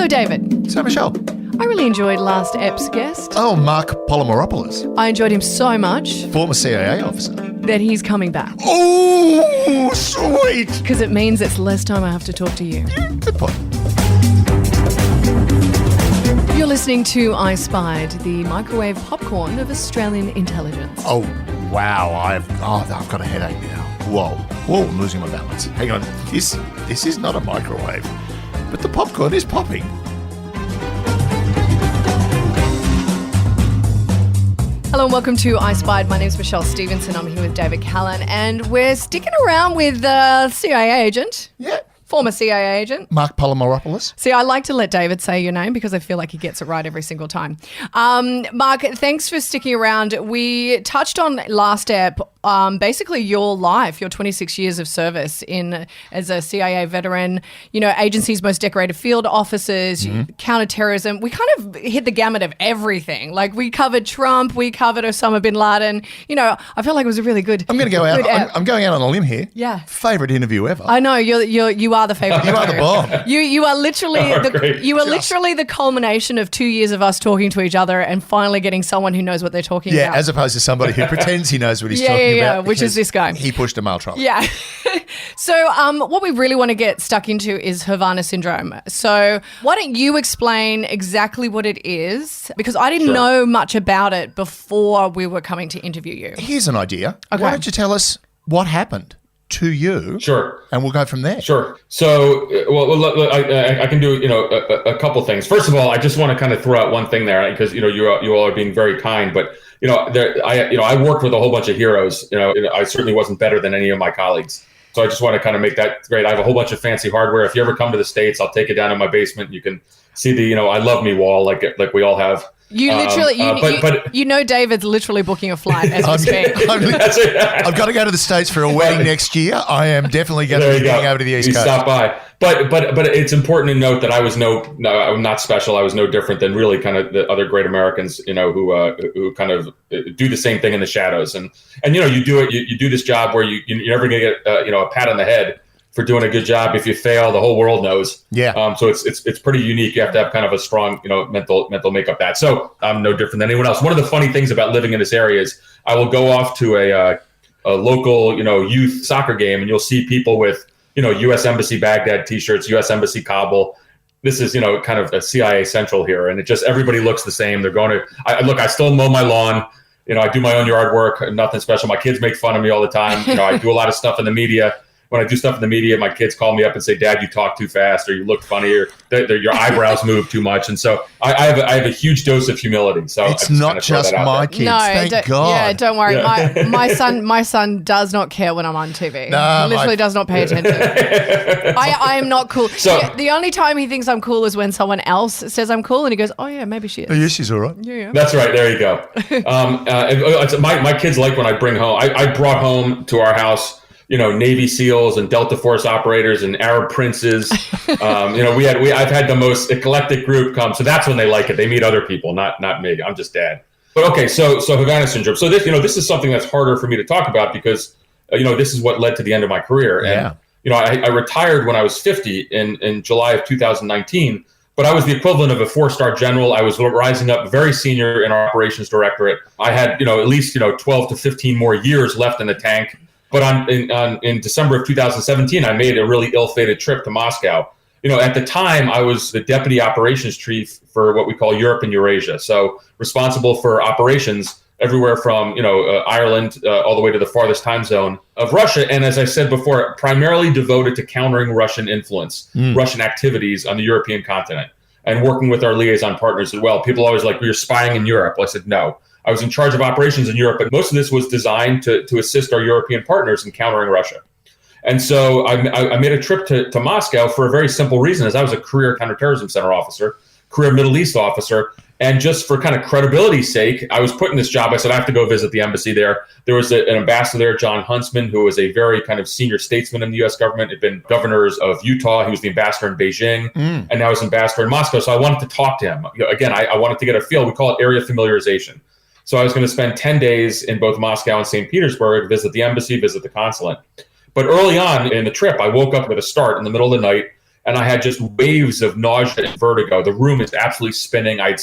David. So, Michelle. I really enjoyed last EP's guest. Oh, Marc Polymeropoulos. I enjoyed him so much. Former CIA officer. That he's coming back. Oh, sweet. Because it means it's less time I have to talk to you. Good point. You're listening to I Spied, the microwave popcorn of Australian intelligence. Oh, wow. I've got a headache now. Whoa, I'm losing my balance. Hang on. This is not a microwave, but the popcorn is popping. Hello and welcome to I Spied. My name's Michelle Stevenson. I'm here with David Callan, and we're sticking around with CIA agent. Yeah. Former CIA agent. Marc Polymeropoulos. See, I like to let David say your name because I feel like he gets it right every single time. Marc, thanks for sticking around. We touched on last ep, basically your life, your 26 years of service as a CIA veteran, agency's most decorated field officers, counterterrorism. We kind of hit the gamut of everything. Like we covered Trump, we covered Osama bin Laden. I feel like it was a really good. I'm going to go out. I'm going out on a limb here. Yeah. Favorite interview ever. I know you are the favorite. You are the bomb. You are literally literally the culmination of 2 years of us talking to each other and finally getting someone who knows what they're talking about. Yeah, as opposed to somebody who pretends he knows what he's talking about. Which is this guy. He pushed a mail truck. Yeah. So what we really want to get stuck into is Havana Syndrome. So why don't you explain exactly what it is? Because I didn't know much about it before we were coming to interview you. Here's an idea. Okay. Why don't you tell us what happened to you? Sure. And we'll go from there. Sure. So, I can do, a couple things. First of all, I just want to kind of throw out one thing there because, you all are being very kind, but, I worked with a whole bunch of heroes. I certainly wasn't better than any of my colleagues. So I just want to kind of make that great. I have a whole bunch of fancy hardware. If you ever come to the States, I'll take you down in my basement. You can see the, I love me wall like we all have. You literally, David's literally booking a flight as we speak. I've got to go to the States for a wedding next year. I am definitely going to be going over to the East Coast. Stop by. But it's important to note that I was I'm not special. I was no different than really kind of the other great Americans, who kind of do the same thing in the shadows. And you do it. You do this job where you're never going to get a pat on the head for doing a good job. If you fail, the whole world knows. Yeah. So it's pretty unique. You have to have kind of a strong, mental makeup. That. So I'm no different than anyone else. One of the funny things about living in this area is I will go off to a local, youth soccer game, and you'll see people with, U.S. Embassy Baghdad T-shirts, U.S. Embassy Kabul. This is, kind of a CIA central here, and everybody looks the same. They're going to. I still mow my lawn. I do my own yard work. Nothing special. My kids make fun of me all the time. I do a lot of stuff in the media. When I do stuff in the media, my kids call me up and say, "Dad, you talk too fast, or you look funny, or your eyebrows move too much." And so I have a huge dose of humility. So it's not just my kids. No, thank God. Yeah, don't worry. Yeah. My son does not care when I'm on TV. No, he literally does not pay attention. I am not cool. So, the only time he thinks I'm cool is when someone else says I'm cool, and he goes, "Oh yeah, maybe she is." Oh, yeah, she's all right. Yeah. That's right. There you go. My kids like when I bring home. I brought home to our house, Navy SEALs and Delta Force operators and Arab princes. I've had the most eclectic group come, so that's when they like it. They meet other people, not me. I'm just dad. But okay, so Havana Syndrome. So this is something that's harder for me to talk about because this is what led to the end of my career. And I retired when I was 50 in July of 2019. But I was the equivalent of a 4-star general. I was rising up very senior in our operations directorate. I had at least 12 to 15 more years left in the tank. But in December of 2017, I made a really ill-fated trip to Moscow. At the time, I was the deputy operations chief for what we call Europe and Eurasia. So responsible for operations everywhere from, Ireland all the way to the farthest time zone of Russia. And as I said before, primarily devoted to countering Russian influence, Russian activities on the European continent and working with our liaison partners as well. People always like, you're spying in Europe. Well, I said, no. I was in charge of operations in Europe, but most of this was designed to assist our European partners in countering Russia. And so I made a trip to Moscow for a very simple reason, as I was a career counterterrorism center officer, career Middle East officer, and just for kind of credibility's sake, I was put in this job. I said, I have to go visit the embassy there. There was an ambassador there, John Huntsman, who was a very kind of senior statesman in the U.S. government. Had been governors of Utah. He was the ambassador in Beijing, and now he's ambassador in Moscow. So I wanted to talk to him. Again, I wanted to get a feel. We call it area familiarization. So I was going to spend 10 days in both Moscow and St. Petersburg, visit the embassy, visit the consulate. But early on in the trip, I woke up with a start in the middle of the night, and I had just waves of nausea and vertigo. The room is absolutely spinning. I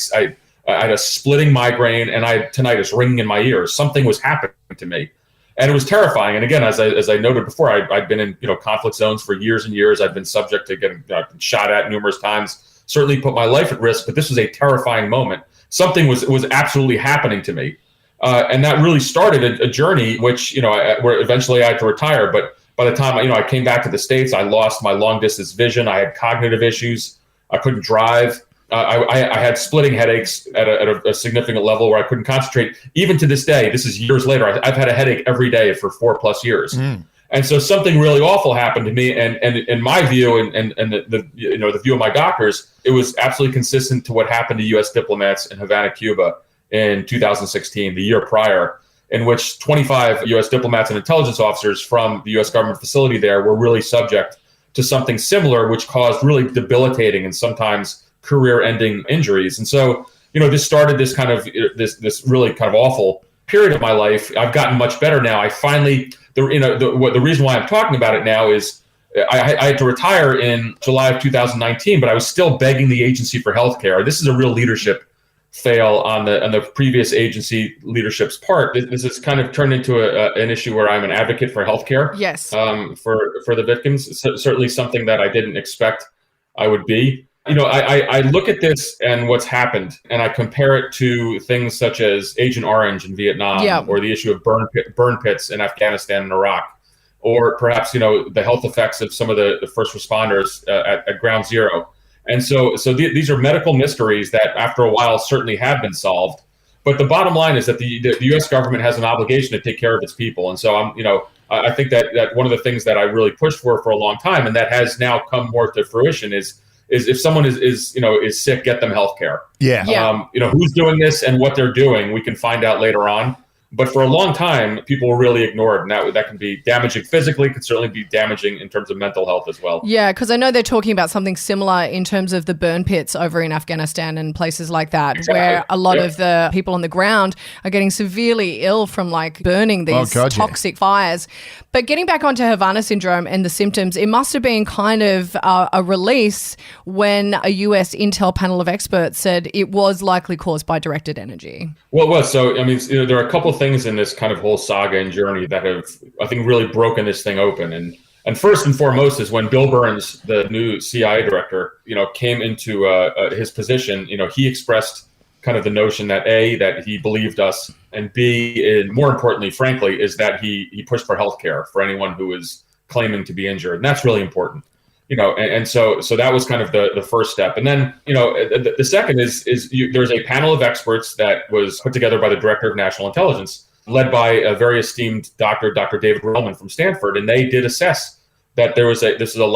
had a splitting migraine, and I had tinnitus ringing in my ears. Something was happening to me, and it was terrifying. And again, as I noted before, I'd been in conflict zones for years and years. I've been subject to getting shot at numerous times. Certainly put my life at risk, but this was a terrifying moment. Something was absolutely happening to me, and that really started a journey, which where eventually I had to retire. But by the time I came back to the States, I lost my long distance vision. I had cognitive issues. I couldn't drive. I had splitting headaches at a significant level where I couldn't concentrate. Even to this day, this is years later, I've had a headache every day for 4+ years. And so something really awful happened to me. And in my view, and the view of my doctors, it was absolutely consistent to what happened to U.S. diplomats in Havana, Cuba in 2016, the year prior, in which 25 U.S. diplomats and intelligence officers from the U.S. government facility there were really subject to something similar, which caused really debilitating and sometimes career-ending injuries. And so, this started this kind of this really kind of awful period of my life. I've gotten much better now. I finally, the reason why I'm talking about it now is I had to retire in July of 2019, but I was still begging the agency for healthcare. This is a real leadership fail on the previous agency leadership's part. This has kind of turned into an issue where I'm an advocate for healthcare. Yes. For the victims. Certainly something that I didn't expect I would be. I look at this and what's happened, and I compare it to things such as Agent Orange in Vietnam, or the issue of burn pits in Afghanistan and Iraq, or perhaps the health effects of some of the first responders at Ground Zero. And so these are medical mysteries that, after a while, certainly have been solved. But the bottom line is that the U.S. government has an obligation to take care of its people, and so I think that one of the things that I really pushed for a long time, and that has now come more to fruition, is if someone is sick, get them health care. Who's doing this and what they're doing, we can find out later on. But for a long time, people were really ignored, and that can be damaging physically, can certainly be damaging in terms of mental health as well. Yeah, because I know they're talking about something similar in terms of the burn pits over in Afghanistan and places like that, where a lot of the people on the ground are getting severely ill from burning these toxic fires. But getting back onto Havana Syndrome and the symptoms, it must have been kind of a release when a US intel panel of experts said it was likely caused by directed energy. Well, it was. So, there are a couple of things in this kind of whole saga and journey that have, I think, really broken this thing open. And first and foremost is when Bill Burns, the new CIA director, came into his position, he expressed kind of the notion that A, that he believed us, and B, and more importantly, frankly, is that he pushed for healthcare for anyone who is claiming to be injured. And that's really important. And so that was kind of the first step. And then, the second is there's a panel of experts that was put together by the Director of National Intelligence, led by a very esteemed doctor, Dr. David Relman from Stanford. And they did assess that the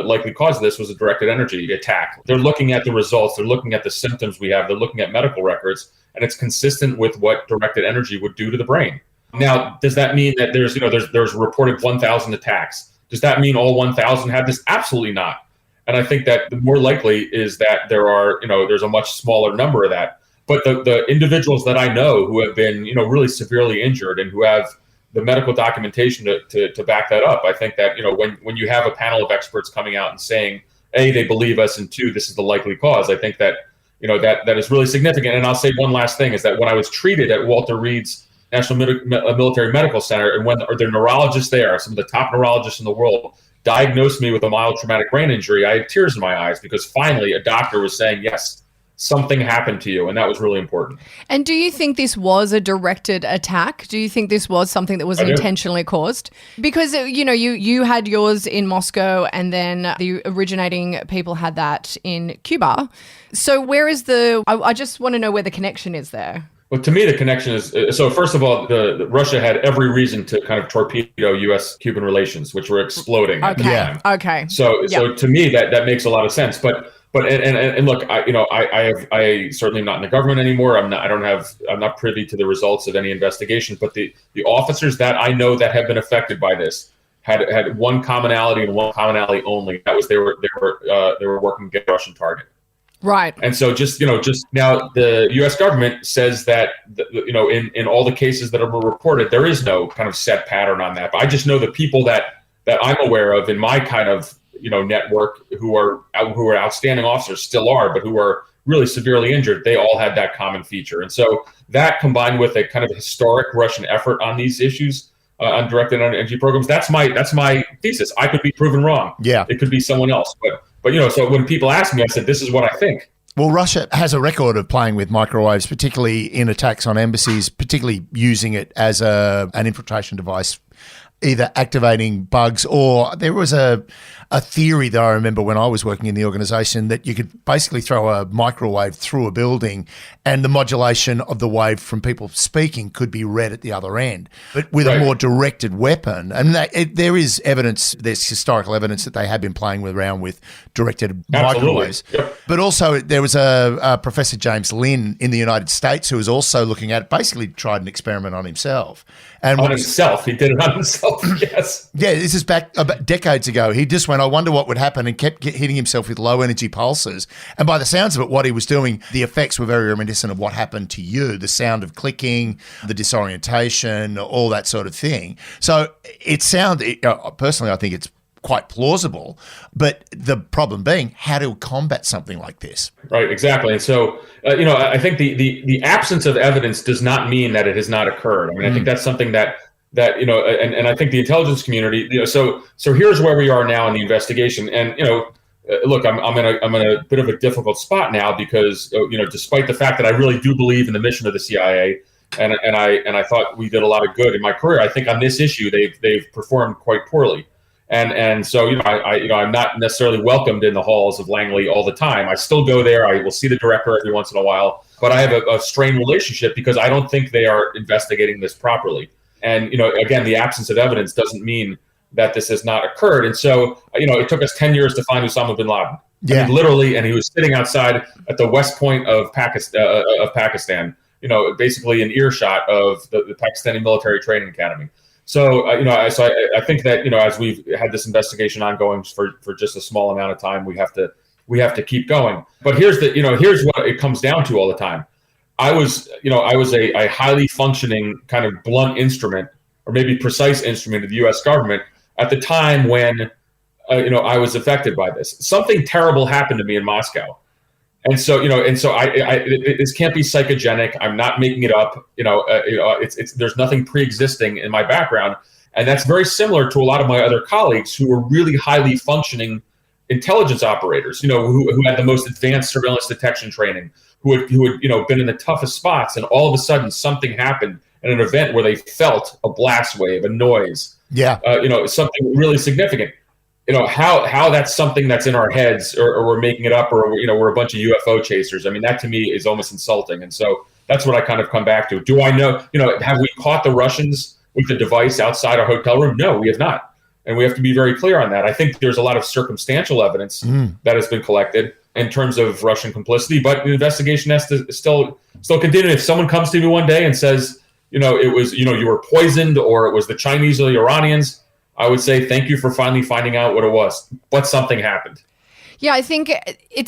likely cause of this was a directed energy attack. They're looking at the results. They're looking at the symptoms we have. They're looking at medical records, and it's consistent with what directed energy would do to the brain. Now, does that mean that there's reported 1,000 attacks? Does that mean all 1,000 had this? Absolutely not. And I think that the more likely is that there's a much smaller number of that. But the individuals that I know who have been, really severely injured and who have the medical documentation to back that up, I think that, when you have a panel of experts coming out and saying, A, they believe us, and 2, this is the likely cause, I think that, that is really significant. And I'll say one last thing is that when I was treated at Walter Reed's National Military Medical Center, and when their neurologists there, some of the top neurologists in the world, diagnosed me with a mild traumatic brain injury, I had tears in my eyes because finally a doctor was saying, yes, something happened to you, and that was really important. And do you think this was a directed attack? Do you think this was something that was intentionally caused? Because, you had yours in Moscow, and then the originating people had that in Cuba. So where is I just want to know where the connection is there. Well, to me, the connection is, so first of all, the Russia had every reason to kind of torpedo U.S.-Cuban relations, which were exploding at the time. Okay. So to me, that makes a lot of sense. But look, I certainly am not in the government anymore. I'm not privy to the results of any investigations. But the officers that I know that have been affected by this had one commonality and one commonality only. That was they were working against a Russian target. Right. And so just now the U.S. government says that, in all the cases that are reported, there is no kind of set pattern on that. But I just know the people that I'm aware of in my kind of network who are outstanding officers, still are, but who are really severely injured, they all had that common feature. And so that, combined with a kind of historic Russian effort on these issues, on directed energy programs, that's my thesis. I could be proven wrong. Yeah. It could be someone else. But so when people ask me, I said, this is what I think. Well, Russia has a record of playing with microwaves, particularly in attacks on embassies, particularly using it as an infiltration device, either activating bugs, or there was a theory that I remember when I was working in the organisation that you could basically throw a microwave through a building and the modulation of the wave from people speaking could be read at the other end, but with a more directed weapon. And there is evidence, there's historical evidence that they have been playing around with directed microwaves. Yep. But also there was a Professor James Lynn in the United States who was also looking at it, basically tried an experiment on himself. And on himself. He did it on himself, yes. Yeah, this is back about decades ago. He just went, I wonder what would happen, and kept hitting himself with low energy pulses. And by the sounds of it, what he was doing, the effects were very reminiscent of what happened to you, the sound of clicking, the disorientation, all that sort of thing. So personally, I think it's quite plausible. But the problem being, how to combat something like this? Right, exactly. And so, I think the absence of evidence does not mean that it has not occurred. I mean, I think that's something that and I think the intelligence community, so here's where we are now in the investigation. And, look, I'm in a bit of a difficult spot now because, despite the fact that I really do believe in the mission of the CIA, and I thought we did a lot of good in my career, I think on this issue they've performed quite poorly. And so, I'm not necessarily welcomed in the halls of Langley all the time. I still go there. I will see the director every once in a while, but I have a strained relationship because I don't think they are investigating this properly. And, again, the absence of evidence doesn't mean that this has not occurred. And so, it took us 10 years to find Osama bin Laden. Yeah. I mean, literally, and he was sitting outside at the West Point of Pakistan, basically in earshot of the Pakistani Military Training Academy. So, I think that, as we've had this investigation ongoing for just a small amount of time, we have to keep going. But here's what it comes down to all the time. I was a highly functioning kind of blunt instrument, or maybe precise instrument of the U.S. government at the time when, I was affected by this. Something terrible happened to me in Moscow. And so, this can't be psychogenic. I'm not making it up. There's nothing pre-existing in my background. And that's very similar to a lot of my other colleagues who were really highly functioning intelligence operators, who had the most advanced surveillance detection training, who had been in the toughest spots. And all of a sudden something happened at an event where they felt a blast wave, a noise, something really significant. How that's something that's in our heads, or we're making it up, or we're a bunch of UFO chasers. I mean, that to me is almost insulting. And so that's what I kind of come back to. Do I know, have we caught the Russians with the device outside our hotel room? No, we have not. And we have to be very clear on that. I think there's a lot of circumstantial evidence that has been collected in terms of Russian complicity, but the investigation has to still continue. If someone comes to me one day and says, it was, you were poisoned, or it was the Chinese or the Iranians, I would say, thank you for finally finding out what it was, but something happened. Yeah, I think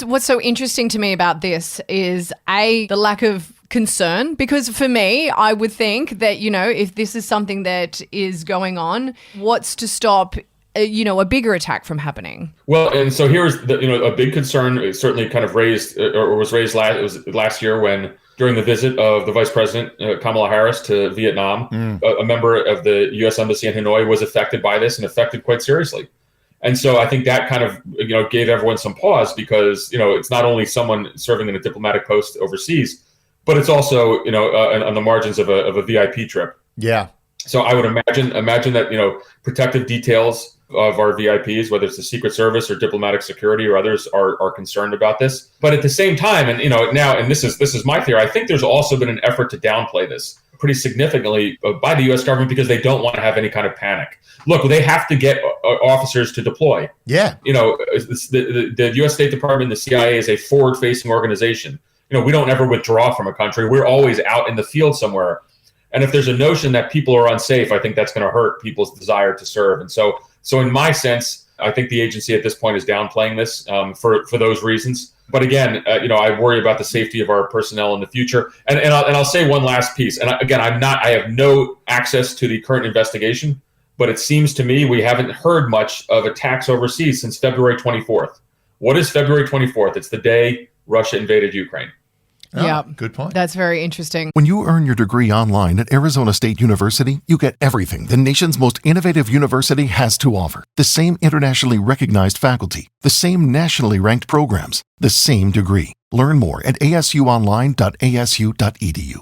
what's so interesting to me about this is the lack of concern, because for me, I would think that, if this is something that is going on, what's to stop a bigger attack from happening? Well, and so here's a big concern. It certainly kind of raised last year when, during the visit of the Vice President Kamala Harris to Vietnam, a member of the U.S. Embassy in Hanoi was affected by this, and affected quite seriously. And so I think that kind of gave everyone some pause, because it's not only someone serving in a diplomatic post overseas, but it's also on the margins of a VIP trip. Yeah. So I would imagine that protective details of our VIPs, whether it's the Secret Service or diplomatic security or others, are concerned about this. But at the same time, and now, and this is my theory, I think there's also been an effort to downplay this pretty significantly by the U.S. government, because they don't want to have any kind of panic. Look, they have to get officers to deploy. Yeah. The U.S. State Department, the CIA, is a forward-facing organization. We don't ever withdraw from a country. We're always out in the field somewhere. And if there's a notion that people are unsafe, I think that's going to hurt people's desire to serve. And so in my sense, I think the agency at this point is downplaying this for those reasons. But again, I worry about the safety of our personnel in the future. And I'll say one last piece. And again, I have no access to the current investigation. But it seems to me we haven't heard much of attacks overseas since February 24th. What is February 24th? It's the day Russia invaded Ukraine. Oh, Yeah, good point. That's very interesting. When you earn your degree online at Arizona State University, you get everything the nation's most innovative university has to offer. The same internationally recognized faculty, the same nationally ranked programs, the same degree. Learn more at asuonline.asu.edu.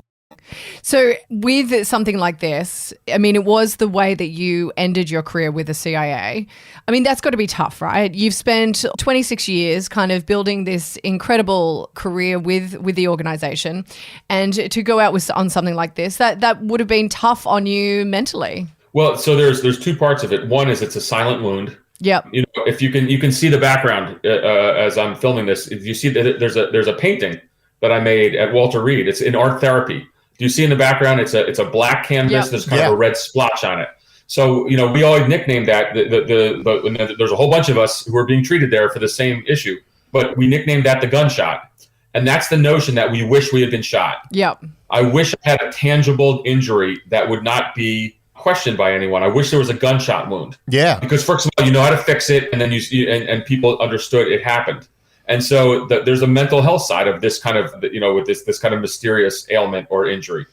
So with something like this, I mean, it was the way that you ended your career with the CIA. I mean, that's got to be tough, right? You've spent 26 years kind of building this incredible career with the organization, and to go out on something like this, that would have been tough on you mentally. Well, so there's two parts of it. One is it's a silent wound. Yep. You know, if you can see the background as I'm filming this, if you see that there's a painting that I made at Walter Reed. It's in art therapy. Do you see in the background? It's a black canvas. Yep. There's kind of a red splotch on it. So, you know, we always nicknamed that there's a whole bunch of us who are being treated there for the same issue, but we nicknamed that the gunshot. And that's the notion that we wish we had been shot. Yep. I wish I had a tangible injury that would not be questioned by anyone. I wish there was a gunshot wound. Yeah. Because first of all, you know how to fix it, and then and people understood it happened. And so there's a mental health side of this kind of, you know, with this kind of mysterious ailment or injury.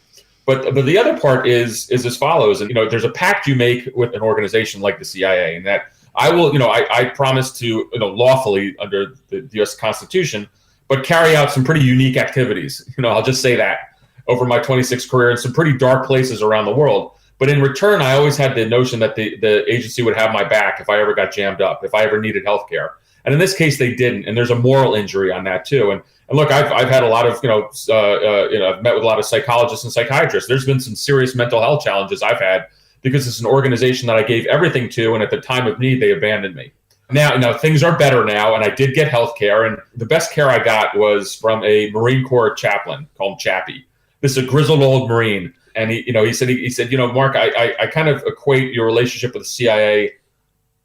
But the other part is as follows. And, you know, there's a pact you make with an organization like the CIA, and that I will, you know, I promise to, you know, lawfully under the U.S. Constitution, but carry out some pretty unique activities. You know, I'll just say that over my 26 career in some pretty dark places around the world. But in return, I always had the notion that the agency would have my back if I ever got jammed up, if I ever needed health care. And in this case, they didn't. And there's a moral injury on that, too. And look, I've had a lot of, I've met with a lot of psychologists and psychiatrists. There's been some serious mental health challenges I've had because it's an organization that I gave everything to. And at the time of need, they abandoned me. Now things are better now. And I did get health care. And the best care I got was from a Marine Corps chaplain called Chappie. This is a grizzled old Marine. And he said, you know, Mark, I kind of equate your relationship with the CIA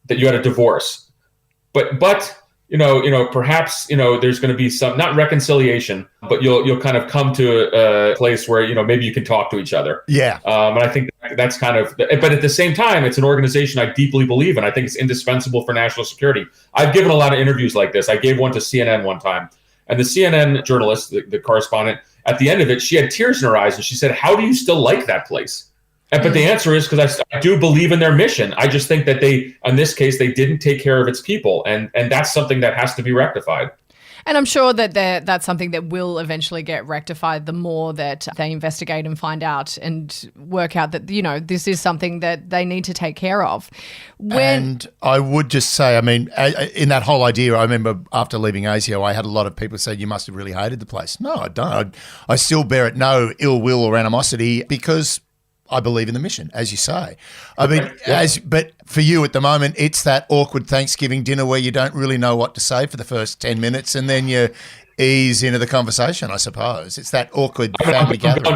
that you had a divorce. But you know, perhaps, you know, there's going to be some, not reconciliation, but you'll kind of come to a place where, you know, maybe you can talk to each other. Yeah. And I think that's kind of, but at the same time, it's an organization I deeply believe in. I think it's indispensable for national security. I've given a lot of interviews like this. I gave one to CNN one time, and the CNN journalist, the correspondent, at the end of it, she had tears in her eyes, and she said, "How do you still like that place?" But the answer is because I do believe in their mission. I just think that in this case, they didn't take care of its people. And that's something that has to be rectified. And I'm sure that that's something that will eventually get rectified the more that they investigate and find out and work out that, you know, this is something that they need to take care of. And I would just say, I mean, in that whole idea, I remember after leaving ASIO, I had a lot of people say, "You must have really hated the place." No, I don't. I still bear it no ill will or animosity because I believe in the mission, as you say. I mean, but for you at the moment, it's that awkward Thanksgiving dinner where you don't really know what to say for the first 10 minutes and then you ease into the conversation, I suppose. It's that awkward family gathering.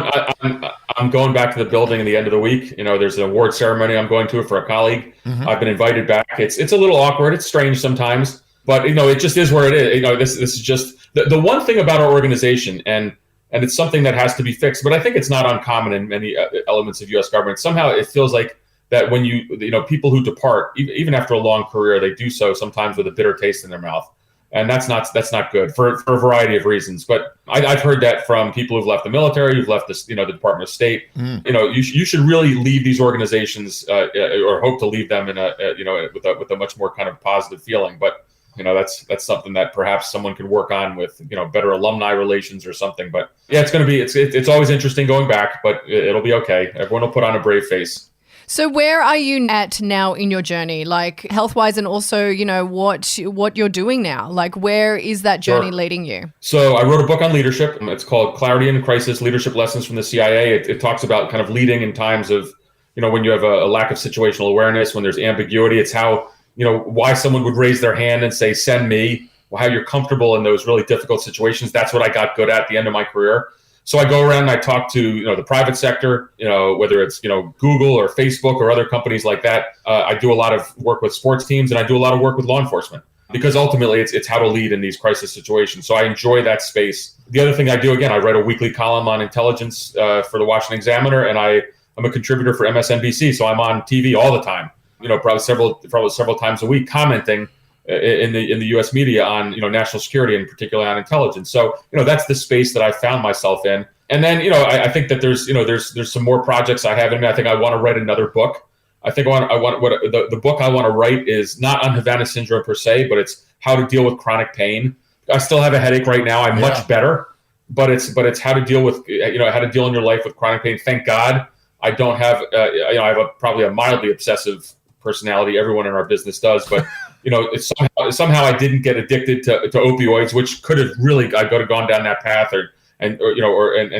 I'm going back to the building at the end of the week. You know, there's an award ceremony I'm going to for a colleague. Mm-hmm. I've been invited back. It's a little awkward. It's strange sometimes, but, you know, it just is where it is. You know, this is just the one thing about our organization, and it's something that has to be fixed. But I think it's not uncommon in many elements of U.S. government. Somehow it feels like that when you know, people who depart, even after a long career, they do so sometimes with a bitter taste in their mouth. And that's not good for a variety of reasons. But I've heard that from people who've left the military, who've left the Department of State. You know, you should really leave these organizations or hope to leave them in with a much more kind of positive feeling. But you know, that's something that perhaps someone could work on with, you know, better alumni relations or something. But yeah, it's always interesting going back, but it'll be okay. Everyone will put on a brave face. So where are you at now in your journey, like health-wise, and also, you know, what you're doing now? Like, where is that journey leading you? So I wrote a book on leadership. It's called Clarity in Crisis: Leadership Lessons from the CIA. It talks about kind of leading in times of, you know, when you have a lack of situational awareness, when there's ambiguity. It's how, you know, why someone would raise their hand and say, "Send me," how you're comfortable in those really difficult situations. That's what I got good at the end of my career. So I go around and I talk to, you know, the private sector, you know, whether it's, you know, Google or Facebook or other companies like that. I do a lot of work with sports teams, and I do a lot of work with law enforcement, because ultimately it's how to lead in these crisis situations. So I enjoy that space. The other thing I do, again, I write a weekly column on intelligence for the Washington Examiner, and I'm a contributor for MSNBC. So I'm on TV all the time. probably several times a week, commenting in the U.S. media on national security and particularly on intelligence. So that's the space that I found myself in. And then I think that there's some more projects I have in me. I think I want to write another book. I think the book I want to write is not on Havana Syndrome per se, but it's how to deal with chronic pain. I still have a headache right now. I'm much better, but it's how to deal with how to deal in your life with chronic pain. Thank God I don't have I have probably a mildly obsessive personality. Everyone in our business does, but it's somehow I didn't get addicted to opioids, which could have really I could have gone down that path, and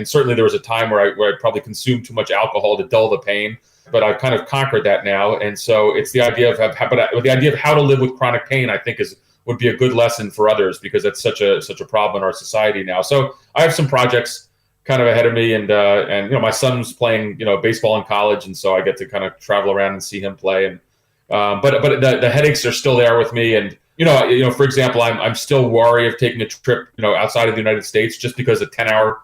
certainly there was a time where I probably consumed too much alcohol to dull the pain. But I've kind of conquered that now, and so it's the idea of how to live with chronic pain. I think would be a good lesson for others because it's such a problem in our society now. So I have some projects kind of ahead of me, and my son's playing baseball in college, and so I get to kind of travel around and see him play. And but the headaches are still there with me, and for example, I'm still wary of taking a trip outside of the United States just because a 10-hour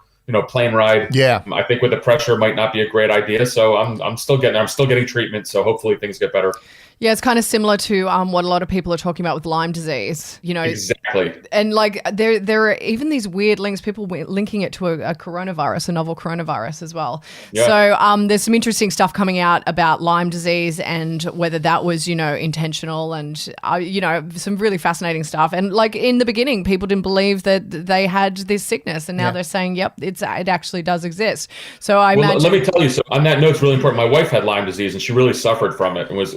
plane ride. Yeah, I think with the pressure might not be a great idea. So I'm still getting treatment. So hopefully things get better. Yeah, it's kind of similar to what a lot of people are talking about with Lyme disease. Exactly. And like there are even these weird links, people linking it to a coronavirus, a novel coronavirus as well. Yeah. So there's some interesting stuff coming out about Lyme disease and whether that was intentional, and some really fascinating stuff. And like in the beginning, people didn't believe that they had this sickness, and now they're saying, yep, it actually does exist. So imagine. Let me tell you. So on that note, it's really important. My wife had Lyme disease, and she really suffered from it, and was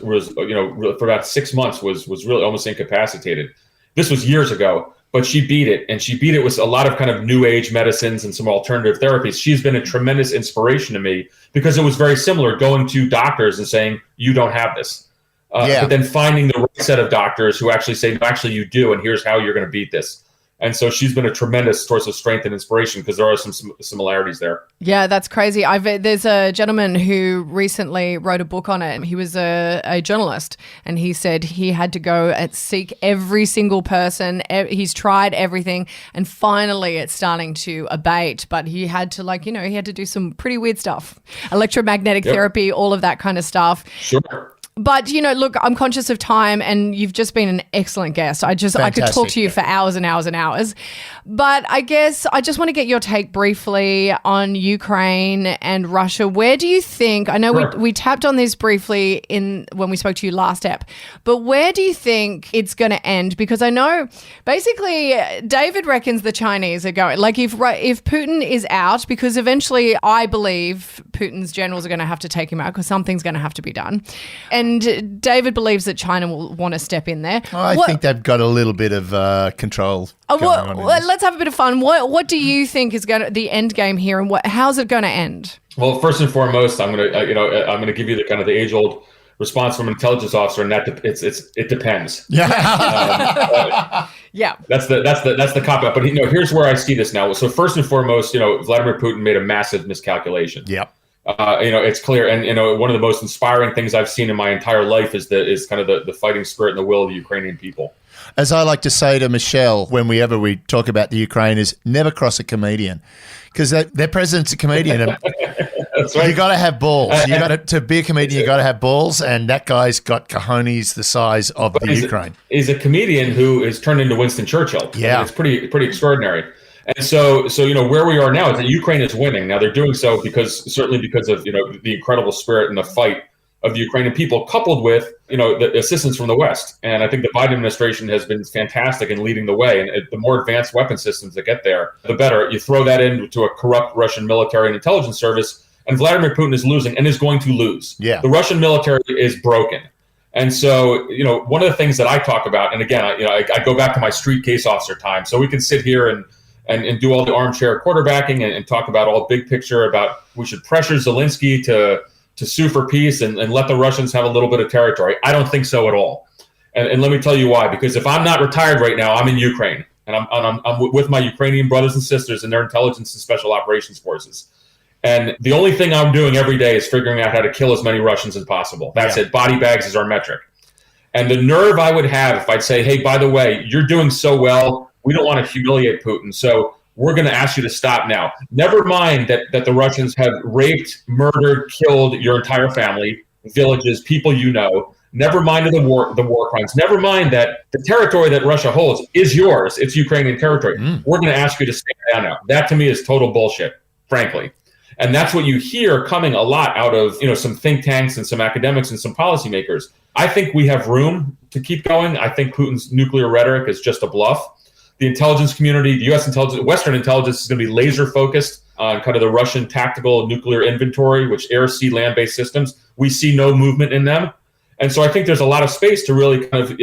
for about 6 months was really almost incapacitated. This was years ago, but she beat it, and she beat it with a lot of kind of new age medicines and some alternative therapies. She's been a tremendous inspiration to me because it was very similar going to doctors and saying, you don't have this. But then finding the right set of doctors who actually say, no, actually you do, and here's how you're going to beat this. And so she's been a tremendous source of strength and inspiration because there are some similarities there. Yeah, that's crazy. There's a gentleman who recently wrote a book on it. He was a journalist, and he said he had to go and seek every single person. He's tried everything, and finally it's starting to abate. But he had to he had to do some pretty weird stuff. Electromagnetic therapy, all of that kind of stuff. Sure. But, look, I'm conscious of time, and you've just been an excellent guest. I could talk to you for hours and hours and hours. But I guess I just want to get your take briefly on Ukraine and Russia. Where do you think, I know we tapped on this briefly when we spoke to you last ep, but where do you think it's going to end? Because I know basically David reckons the Chinese are going, like if Putin is out, because eventually I believe Putin's generals are going to have to take him out because something's going to have to be done. And David believes that China will want to step in there. I think they've got a little bit of control going on. Let's have a bit of fun. What do you think is the end game here, and how's it going to end? Well, first and foremost, I'm going to give you the kind of the age-old response from an intelligence officer, and that it depends. Yeah. Yeah. That's the cop-out. But here's where I see this now. So first and foremost, Vladimir Putin made a massive miscalculation. Yep. It's clear, and one of the most inspiring things I've seen in my entire life is kind of the fighting spirit and the will of the Ukrainian people. As I like to say to Michelle, whenever we talk about the Ukraine, is never cross a comedian, because their president's a comedian. And that's right. You got to have balls. To be a comedian, you got to have balls, and that guy's got cojones the size of the Ukraine. He's a comedian who is turned into Winston Churchill. Yeah, it's pretty extraordinary. And so where we are now is that Ukraine is winning. Now they're doing so because of the incredible spirit and the fight of the Ukrainian people, coupled with the assistance from the West. And I think the Biden administration has been fantastic in leading the way. And the more advanced weapon systems that get there, the better. You throw that into a corrupt Russian military and intelligence service, and Vladimir Putin is losing and is going to lose. Yeah, the Russian military is broken. And so, one of the things that I talk about, and again, I go back to my street case officer time, so we can sit here and do all the armchair quarterbacking and talk about all big picture about we should pressure Zelensky to sue for peace and let the Russians have a little bit of territory. I don't think so at all. And let me tell you why. Because if I'm not retired right now, I'm in Ukraine. And I'm with my Ukrainian brothers and sisters in their intelligence and special operations forces. And the only thing I'm doing every day is figuring out how to kill as many Russians as possible. That's it. Body bags is our metric. And the nerve I would have if I'd say, hey, by the way, you're doing so well, we don't want to humiliate Putin, so we're going to ask you to stop now. Never mind that the Russians have raped, murdered, killed your entire family, villages, people you know. Never mind the war crimes. Never mind that the territory that Russia holds is yours. It's Ukrainian territory. We're going to ask you to stand down now. That to me is total bullshit, frankly. And that's what you hear coming a lot out of, some think tanks and some academics and some policymakers. I think we have room to keep going. I think Putin's nuclear rhetoric is just a bluff. The intelligence community, the U.S. intelligence, Western intelligence is going to be laser focused on kind of the Russian tactical nuclear inventory, which air, sea, land-based systems. We see no movement in them. And so I think there's a lot of space to really kind of,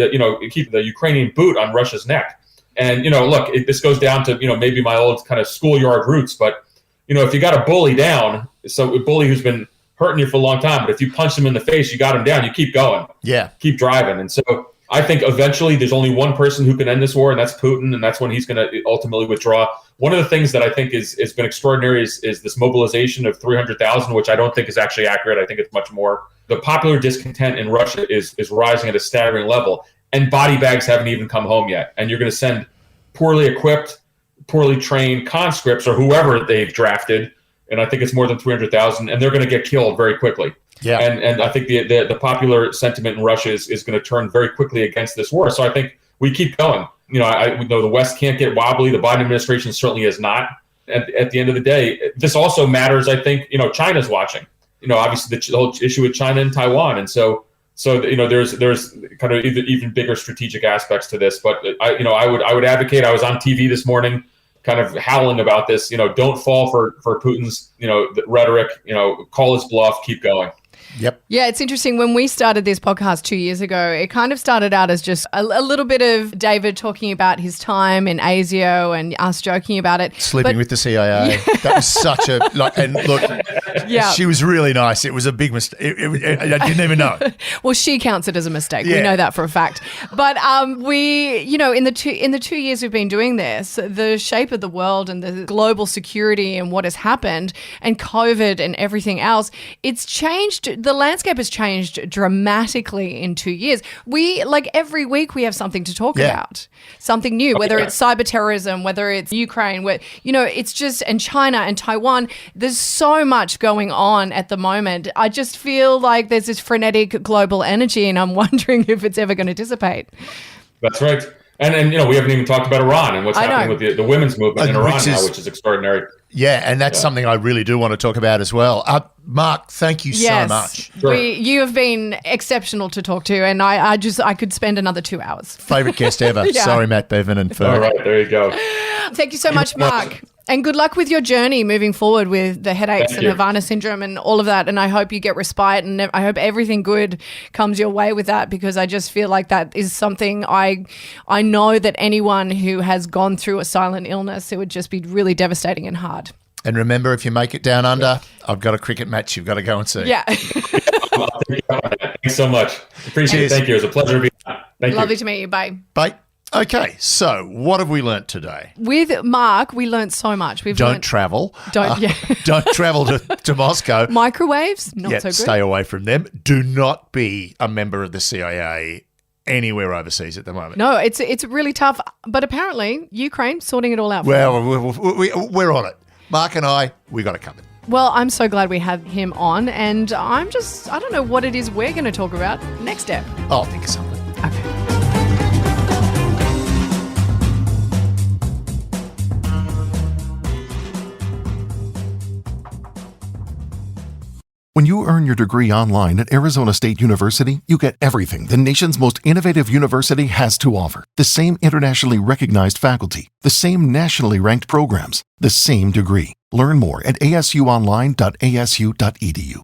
keep the Ukrainian boot on Russia's neck. And, look, this goes down to, maybe my old kind of schoolyard roots, but, if you got a bully down, so a bully who's been hurting you for a long time, but if you punch him in the face, you got him down, you keep going. Yeah. Keep driving. And so I think eventually there's only one person who can end this war, and that's Putin, and that's when he's going to ultimately withdraw. One of the things that I think has been extraordinary is this mobilization of 300,000, which I don't think is actually accurate. I think it's much more. The popular discontent in Russia is rising at a staggering level, and body bags haven't even come home yet. And you're going to send poorly equipped, poorly trained conscripts or whoever they've drafted, and I think it's more than 300,000, and they're going to get killed very quickly. Yeah. And I think the popular sentiment in Russia is going to turn very quickly against this war. So I think we keep going. I know the West can't get wobbly. The Biden administration certainly is not. And at the end of the day, this also matters. I think, China's watching, obviously the whole issue with China and Taiwan. And so there's kind of even bigger strategic aspects to this. But I would advocate. I was on TV this morning, kind of howling about this. Don't fall for Putin's the rhetoric. Call his bluff. Keep going. Yep. Yeah, it's interesting. When we started this podcast 2 years ago, it kind of started out as just a little bit of David talking about his time in ASIO and us joking about it. Sleeping with the CIA. Yeah. That was such a... and look, she was really nice. It was a big mistake. I didn't even know. Well, she counts it as a mistake. Yeah. We know that for a fact. But we, in the 2 years we've been doing this, the shape of the world and the global security and what has happened and COVID and everything else, it's changed. The landscape has changed dramatically in 2 years. We, every week we have something to talk about, something new, whether it's cyber terrorism, whether it's Ukraine, it's just, and China and Taiwan. There's so much going on at the moment. I just feel like there's this frenetic global energy, and I'm wondering if it's ever going to dissipate. That's right. And we haven't even talked about Iran and what's happening with the women's movement in Iran now, which is extraordinary. Yeah, and that's something I really do want to talk about as well. Mark, thank you so much. Sure. You have been exceptional to talk to, and I could spend another 2 hours. Favorite guest ever. Sorry, Matt Bevan and Ferg. All right, there you go. Thank you so much, Mark. And good luck with your journey moving forward with the headaches and Havana Syndrome and all of that. And I hope you get respite, and I hope everything good comes your way with that, because I just feel like that is something I know that anyone who has gone through a silent illness, it would just be really devastating and hard. And remember, if you make it down under, I've got a cricket match you've got to go and see. Yeah. Thanks so much. Appreciate it. Thank you. It was a pleasure to be on. Thank you. Lovely to meet you. Bye. Bye. Okay, so what have we learnt today? With Mark, we learnt so much. Don't travel. Don't travel to Moscow. Microwaves, not so good. Stay away from them. Do not be a member of the CIA anywhere overseas at the moment. No, it's really tough. But apparently, Ukraine sorting it all out. Well, we're on it. Mark and we got it covered. Well, I'm so glad we had him on, and I don't know what it is we're going to talk about next step. I'll think of something. Okay. When you earn your degree online at Arizona State University, you get everything the nation's most innovative university has to offer. The same internationally recognized faculty, the same nationally ranked programs, the same degree. Learn more at asuonline.asu.edu.